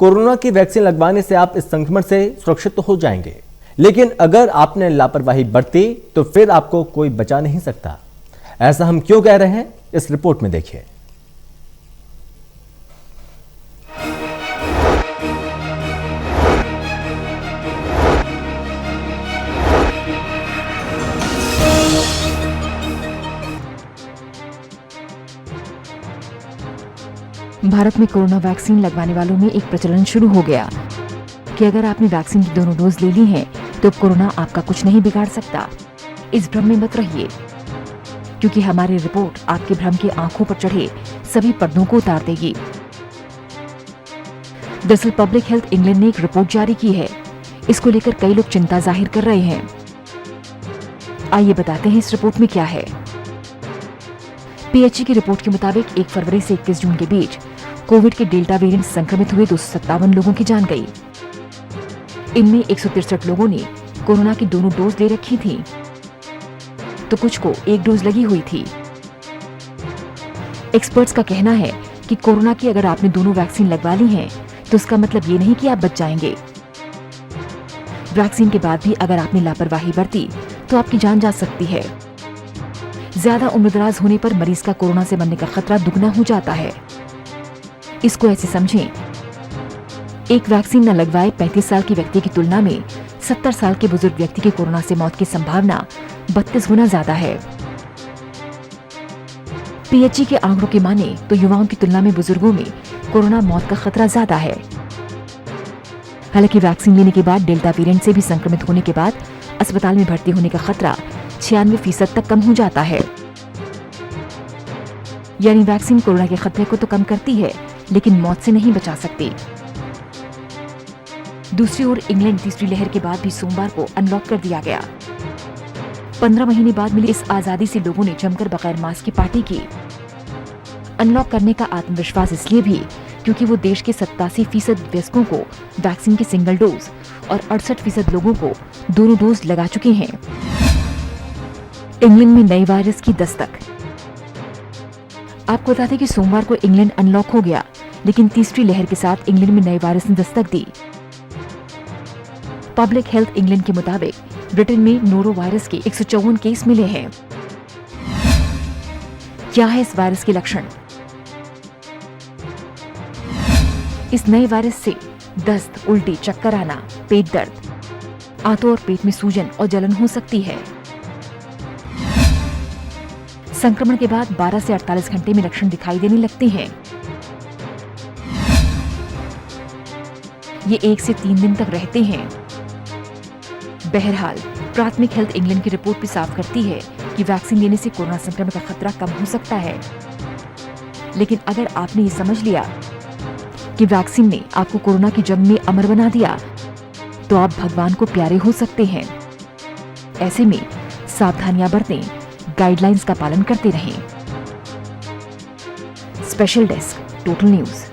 Corona की vaccine लगवाने से आप इस संक्रमण से सुरक्षित तो हो जाएंगे, लेकिन अगर आपने लापरवाही बरती तो फिर आपको कोई बचा नहीं सकता। ऐसा हम क्यों कह रहे हैं, इस रिपोर्ट में देखिए। भारत में कोरोना वैक्सीन लगवाने वालों में एक प्रचलन शुरू हो गया कि अगर आपने वैक्सीन की दोनों डोज ले ली हैं, तो कोरोना आपका कुछ नहीं बिगाड़ सकता। इस भ्रम में मत रहिए, क्योंकि हमारी रिपोर्ट आपके भ्रम की आंखों पर चढ़े सभी पर्दों को उतार देगी। दरअसल पब्लिक हेल्थ इंग्लैंड ने एक रिपोर्ट जारी की है। इसको लेकर कई लोग चिंता जाहिर कर रहे हैं। आइए बताते हैं इस रिपोर्ट में क्या है। पीएचई की रिपोर्ट के मुताबिक 1 फरवरी से 21 जून के बीच कोविड के डेल्टा वेरिएंट संक्रमित हुए 257 लोगों की जान गई। इनमें 163 लोगों ने कोरोना की दोनों डोज ले रखी थी, तो कुछ को एक डोज लगी हुई थी। एक्सपर्ट्स का कहना है कि कोरोना की अगर आपने दोनों वैक्सीन लगवा ली हैं, तो इसका मतलब ये नहीं कि आप बच जाएंगे। वैक्सीन के बाद भी अगर आपने लापरवाही बरती तो आपकी जान जा सकती है। ज्यादा उम्रदराज होने पर मरीज का कोरोना से मरने का खतरा दुगना हो जाता है। इसको ऐसे समझें, एक वैक्सीन न लगवाए 35 साल के व्यक्ति की तुलना में 70 साल के बुजुर्ग व्यक्ति की कोरोना से मौत की संभावना 32 गुना ज्यादा है। पीएचई के आंकड़ों के माने तो युवाओं की तुलना में बुजुर्गों में कोरोना मौत का खतरा ज्यादा है। हालांकि वैक्सीन लेने के बाद डेल्टा वेरिएंट से भी संक्रमित होने के बाद अस्पताल में भर्ती होने का खतरा 96% तक कम हो जाता है। यानी वैक्सीन कोरोना के खतरे को तो कम करती है, लेकिन मौत से नहीं बचा सकती। दूसरी ओर इंग्लैंड तीसरी लहर के बाद भी सोमवार को अनलॉक कर दिया गया। 15 महीने बाद मिली इस आजादी से लोगों ने जमकर बगैर मास्क की पार्टी की। अनलॉक करने का आत्मविश्वास इसलिए भी क्योंकि वो देश के 87% वयस्कों को वैक्सीन की सिंगल डोज और 68% लोगों को दोनों डोज लगा चुके हैं। इंग्लैंड में नए वायरस की दस्तक। आपको बता दें कि सोमवार को इंग्लैंड अनलॉक हो गया, लेकिन तीसरी लहर के साथ इंग्लैंड में नए वायरस ने दस्तक दी। पब्लिक हेल्थ इंग्लैंड के मुताबिक ब्रिटेन में नोरो वायरस के 154 केस मिले हैं। क्या है इस वायरस के लक्षण? इस नए वायरस से दस्त, उल्टी, चक्कर आना, पेट दर्द, आंतों और पेट में सूजन और जलन हो सकती है। संक्रमण के बाद 12 से 48 घंटे में लक्षण दिखाई देने लगते हैं। ये 1 से 3 दिन तक रहते हैं। बहरहाल प्राथमिक हेल्थ इंग्लैंड की रिपोर्ट भी साफ करती है कि वैक्सीन लेने से कोरोना संक्रमण का खतरा कम हो सकता है। लेकिन अगर आपने ये समझ लिया कि वैक्सीन ने आपको कोरोना की जंग में अमर बना दिया, तो आप भगवान को प्यारे हो सकते हैं। ऐसे में सावधानियां बरतें, गाइडलाइंस का पालन करते रहें। Special desk, total news.